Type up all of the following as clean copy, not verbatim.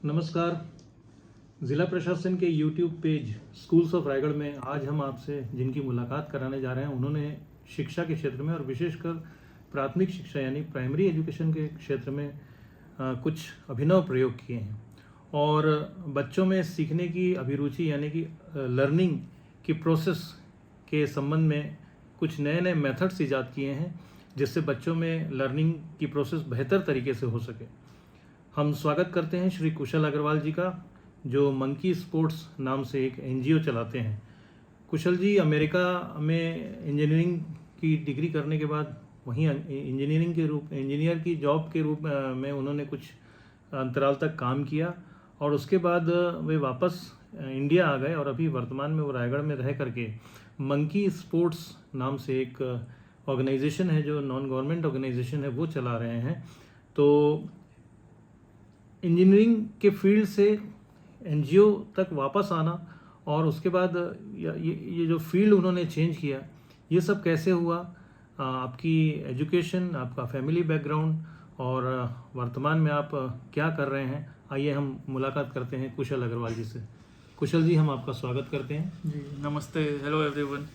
नमस्कार। ज़िला प्रशासन के YouTube page schools of Raigarh में आज हम आपसे जिनकी मुलाकात कराने जा रहे हैं उन्होंने शिक्षा के क्षेत्र में और विशेषकर प्राथमिक शिक्षा यानी प्राइमरी एजुकेशन के क्षेत्र में कुछ अभिनव प्रयोग किए हैं और बच्चों में सीखने की अभिरुचि यानी कि लर्निंग की प्रोसेस के संबंध में कुछ नए नए मेथड्स ईजाद किए हैं जिससे बच्चों में लर्निंग की प्रोसेस बेहतर तरीके से हो सके। हम स्वागत करते हैं श्री कुशल अग्रवाल जी का, जो मंकी स्पोर्ट्स नाम से एक एनजीओ चलाते हैं। कुशल जी अमेरिका में इंजीनियरिंग की डिग्री करने के बाद वहीं इंजीनियर की जॉब के रूप में उन्होंने कुछ अंतराल तक काम किया और उसके बाद वे वापस इंडिया आ गए और अभी वर्तमान में वो रायगढ़ में रह करके मंकी स्पोर्ट्स नाम से एक ऑर्गेनाइजेशन है, जो नॉन गवर्नमेंट ऑर्गेनाइजेशन है, वो चला रहे हैं। तो इंजीनियरिंग के फील्ड से एनजीओ तक वापस आना और उसके बाद ये जो फील्ड उन्होंने चेंज किया, ये सब कैसे हुआ, आपकी एजुकेशन, आपका फैमिली बैकग्राउंड और वर्तमान में आप क्या कर रहे हैं, आइए हम मुलाकात करते हैं कुशल अग्रवाल जी से। कुशल जी, हम आपका स्वागत करते हैं। जी नमस्ते, hello everyone.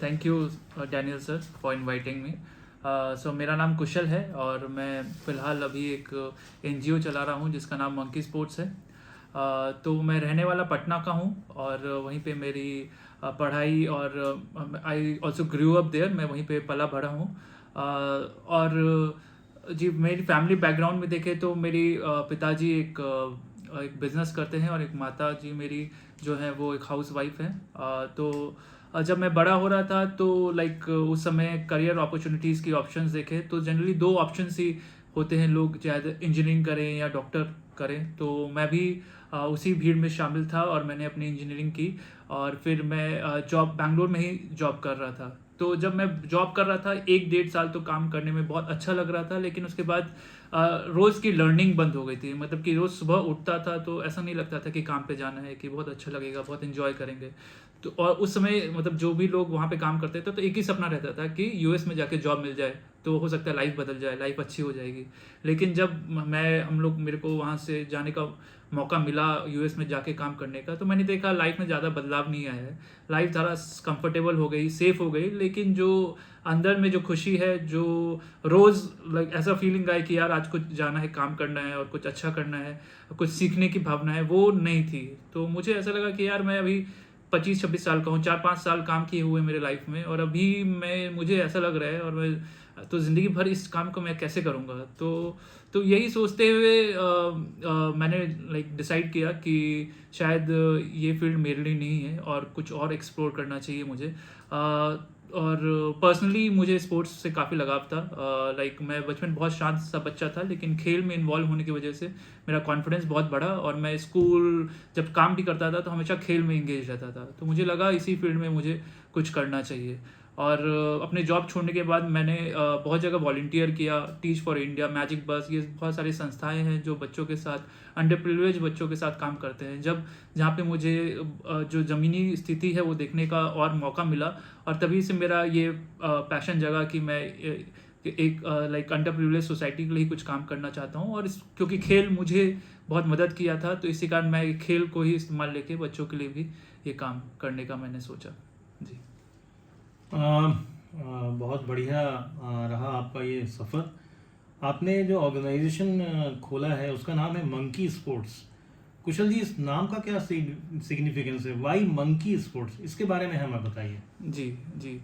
Thank you Daniel sir for inviting me. So मेरा नाम कुशल है और मैं फ़िलहाल अभी एक एनजीओ चला रहा हूँ जिसका नाम मंकी स्पोर्ट्स है। तो मैं रहने वाला पटना का हूँ और वहीं पे मेरी पढ़ाई और I also grew up there, मैं वहीं पे पला बढ़ा हूँ। और जी मेरी फैमिली बैकग्राउंड में देखें तो मेरी पिताजी एक बिज़नेस करते हैं और एक माता जी मेरी जो है वो एक हाउस वाइफ है। तो जब मैं बड़ा हो रहा था तो लाइक उस समय करियर अपॉर्चुनिटीज़ की ऑप्शंस देखे तो जनरली दो ऑप्शंस ही होते हैं, लोग चाहे इंजीनियरिंग करें या डॉक्टर करें। तो मैं भी उसी भीड़ में शामिल था और मैंने अपनी इंजीनियरिंग की और फिर मैं जॉब बैंगलोर में ही जॉब कर रहा था। तो जब मैं जॉब कर रहा था 1-1.5 साल तो काम करने में बहुत अच्छा लग रहा था, लेकिन उसके बाद रोज़ की लर्निंग बंद हो गई थी। मतलब कि रोज़ सुबह उठता था तो ऐसा नहीं लगता था कि काम पे जाना है, कि बहुत अच्छा लगेगा, बहुत एंजॉय करेंगे। तो और उस समय मतलब जो भी लोग वहाँ पे काम करते थे तो एक ही सपना रहता था कि यूएस में जाके जॉब मिल जाए तो हो सकता है लाइफ बदल जाए, लाइफ अच्छी हो जाएगी। लेकिन जब मेरे को वहाँ से जाने का मौका मिला यूएस में जाके काम करने का, तो मैंने देखा लाइफ में ज़्यादा बदलाव नहीं आया है। लाइफ ज़्यादा कंफर्टेबल हो गई, सेफ हो गई, लेकिन जो अंदर में जो खुशी है, जो रोज़ लाइक ऐसा फीलिंग आए कि यार आज कुछ जाना है, काम करना है और कुछ अच्छा करना है, कुछ सीखने की भावना है, वो नहीं थी। तो मुझे ऐसा लगा कि यार मैं अभी 25-26 साल का हूँ, 4-5 साल काम किए हुए मेरे लाइफ में और अभी मुझे ऐसा लग रहा है और मैं तो ज़िंदगी भर इस काम को मैं कैसे करूँगा। तो यही सोचते हुए मैंने लाइक डिसाइड किया कि शायद ये फील्ड मेरे लिए नहीं है और कुछ और एक्सप्लोर करना चाहिए मुझे। और पर्सनली मुझे स्पोर्ट्स से काफ़ी लगाव था। लाइक मैं बचपन में बहुत शांत सा बच्चा था, लेकिन खेल में इन्वॉल्व होने की वजह से मेरा कॉन्फिडेंस बहुत बढ़ा और मैं स्कूल जब काम भी करता था तो हमेशा खेल में इंगेज रहता था। तो मुझे लगा इसी फील्ड में मुझे कुछ करना चाहिए। और अपने जॉब छोड़ने के बाद मैंने बहुत जगह वॉलंटियर किया, टीच फॉर इंडिया, मैजिक बस, ये बहुत सारी संस्थाएं हैं जो बच्चों के साथ, अंडर प्रिविलेज बच्चों के साथ काम करते हैं। जहाँ पे मुझे जो ज़मीनी स्थिति है वो देखने का और मौका मिला और तभी से मेरा ये पैशन जगा कि मैं एक लाइक अंडर प्रिविलेज सोसाइटी के लिए ही कुछ काम करना चाहता हूँ। और क्योंकि खेल मुझे बहुत मदद किया था तो इसी कारण मैं खेल को ही इस्तेमाल लेके बच्चों के लिए भी ये काम करने का मैंने सोचा। जी बहुत बढ़िया रहा आपका ये सफ़र। आपने जो ऑर्गेनाइजेशन खोला है उसका नाम है मंकी स्पोर्ट्स। कुशल जी, इस नाम का क्या सिग्निफिकेंस है? वाई मंकी स्पोर्ट्स, इसके बारे में हमें बताइए। जी जी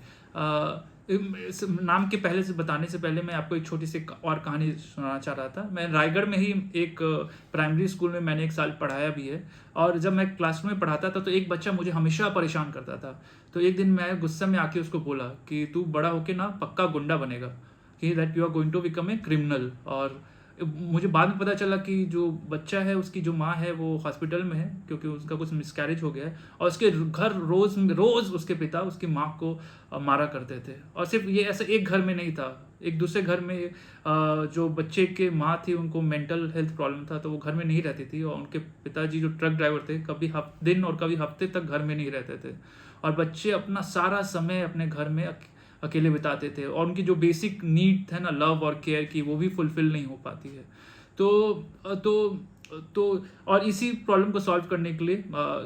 इस नाम के पहले से बताने से पहले मैं आपको एक छोटी सी और कहानी सुनाना चाह रहा था। मैं रायगढ़ में ही एक प्राइमरी स्कूल में मैंने 1 साल पढ़ाया भी है और जब मैं क्लासरूम में पढ़ाता था तो एक बच्चा मुझे हमेशा परेशान करता था। तो एक दिन मैं गुस्से में आके उसको बोला कि तू बड़ा होके ना पक्का गुंडा बनेगा, कि that you are going to become a criminal. और मुझे बाद में पता चला कि जो बच्चा है उसकी जो माँ है वो हॉस्पिटल में है क्योंकि उसका कुछ मिसकैरेज हो गया है और उसके घर रोज उसके पिता उसकी माँ को मारा करते थे। और सिर्फ ये ऐसा एक घर में नहीं था, एक दूसरे घर में जो बच्चे के माँ थी उनको मेंटल हेल्थ प्रॉब्लम था तो वो घर में नहीं रहती थी और उनके पिताजी जो ट्रक ड्राइवर थे कभी दिन और कभी हफ्ते तक घर में नहीं रहते थे और बच्चे अपना सारा समय अपने घर में अकेले बिताते थे और उनकी जो बेसिक नीड है ना, लव और केयर की, वो भी फुलफिल नहीं हो पाती है। तो तो और इसी प्रॉब्लम को सॉल्व करने के लिए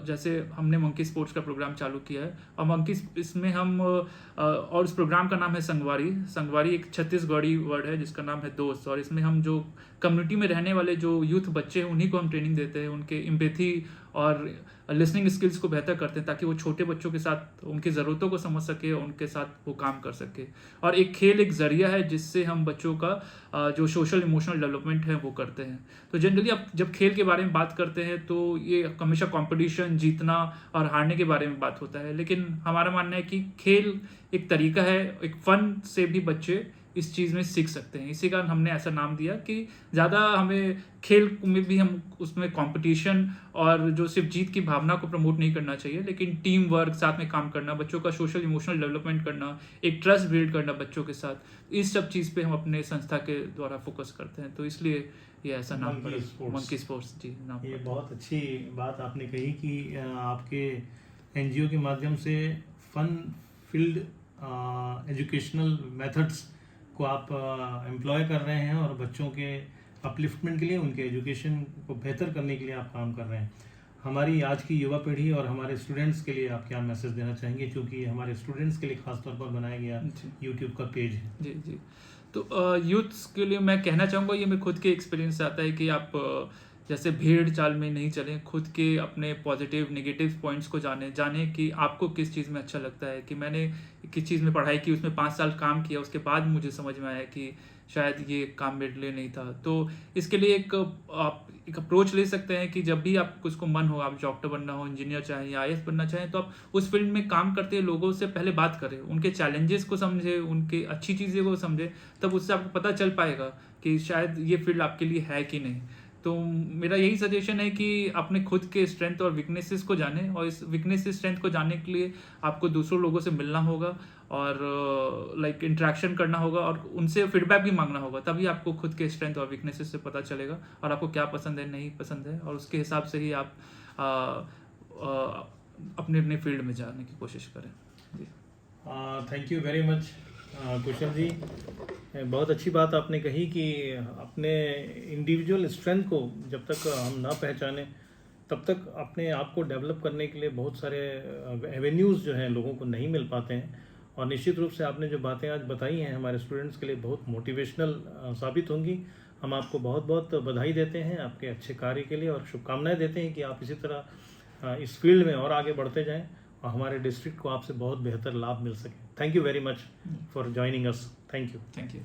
जैसे हमने मंकी स्पोर्ट्स का प्रोग्राम चालू किया है, और मंकी इसमें हम और उस प्रोग्राम का नाम है संगवारी। संगवारी एक छत्तीसगढ़ी वर्ड है जिसका नाम है दोस्त, और इसमें हम जो कम्युनिटी में रहने वाले जो यूथ बच्चे हैं उन्हीं को हम ट्रेनिंग देते हैं, उनके एम्पैथी और लिसनिंग स्किल्स को बेहतर करते हैं ताकि वो छोटे बच्चों के साथ उनकी ज़रूरतों को समझ सके और उनके साथ वो काम कर सके। और एक खेल एक जरिया है जिससे हम बच्चों का जो सोशल इमोशनल डेवलपमेंट है वो करते हैं। तो जनरली आप जब खेल के बारे में बात करते हैं तो ये हमेशा कंपटीशन, जीतना और हारने के बारे में बात होता है, लेकिन हमारा मानना है कि खेल एक तरीका है, एक फन से भी बच्चे इस चीज़ में सीख सकते हैं। इसी कारण हमने ऐसा नाम दिया कि ज़्यादा हमें खेल में भी हम उसमें कंपटीशन और जो सिर्फ जीत की भावना को प्रमोट नहीं करना चाहिए, लेकिन टीम वर्क, साथ में काम करना, बच्चों का सोशल इमोशनल डेवलपमेंट करना, एक ट्रस्ट बिल्ड करना बच्चों के साथ, इस सब चीज़ पे हम अपने संस्था के द्वारा फोकस करते हैं। तो इसलिए ये ऐसा नाम मंकी पड़ा, स्पोर्ट्स। मंकी स्पोर्ट्स जी नाम ये पड़ा। बहुत अच्छी बात आपने कही कि आपके एनजीओ के माध्यम से फन फील्ड एजुकेशनल मेथड्स को आप एम्प्लॉय कर रहे हैं और बच्चों के अपलिफ्टमेंट के लिए, उनके एजुकेशन को बेहतर करने के लिए आप काम कर रहे हैं। हमारी आज की युवा पीढ़ी और हमारे स्टूडेंट्स के लिए आप क्या मैसेज देना चाहेंगे, क्योंकि हमारे स्टूडेंट्स के लिए खास तौर पर बनाया गया जी। यूट्यूब का पेज है। जी जी। तो यूथ्स के लिए मैं कहना चाहूँगा, ये मेरे खुद के एक्सपीरियंस से आता है कि आप जैसे भीड़ चाल में नहीं चलें, खुद के अपने पॉजिटिव नेगेटिव पॉइंट्स को जाने कि आपको किस चीज़ में अच्छा लगता है। कि मैंने किस चीज़ में पढ़ाई की, उसमें 5 साल काम किया, उसके बाद मुझे समझ में आया कि शायद ये काम मेरे लिए नहीं था। तो इसके लिए आप एक अप्रोच ले सकते हैं कि जब भी आपको उसको मन हो, आप डॉक्टर बनना हो, इंजीनियर चाहें या IAS बनना चाहें, तो आप उस फील्ड में काम करते लोगों से पहले बात करें, उनके चैलेंजेस को समझें, उनके अच्छी चीज़ें को समझें, तब उससे आपको पता चल पाएगा कि शायद ये फील्ड आपके लिए है कि नहीं। तो मेरा यही सजेशन है कि अपने खुद के स्ट्रेंथ और वीकनेसेस को जानें, और इस वीकनेस स्ट्रेंथ को जानने के लिए आपको दूसरों लोगों से मिलना होगा और लाइक इंटरेक्शन करना होगा और उनसे फीडबैक भी मांगना होगा। तभी आपको खुद के स्ट्रेंथ और वीकनेसेस से पता चलेगा और आपको क्या पसंद है, नहीं पसंद है, और उसके हिसाब से ही आप अपने अपने फील्ड में जाने की कोशिश करें। जी, थैंक यू वेरी मच कुशल जी। बहुत अच्छी बात आपने कही कि अपने इंडिविजुअल स्ट्रेंथ को जब तक हम ना पहचानें तब तक अपने आप को डेवलप करने के लिए बहुत सारे एवेन्यूज़ जो हैं लोगों को नहीं मिल पाते हैं। और निश्चित रूप से आपने जो बातें आज बताई हैं हमारे स्टूडेंट्स के लिए बहुत मोटिवेशनल साबित होंगी। हम आपको बहुत बहुत बधाई देते हैं आपके अच्छे कार्य के लिए और शुभकामनाएं देते हैं कि आप इसी तरह इस फील्ड में और आगे बढ़ते जाएं और हमारे डिस्ट्रिक्ट को आपसे बहुत बेहतर लाभ मिल सके। Thank you very much for joining us. Thank you. Thank you.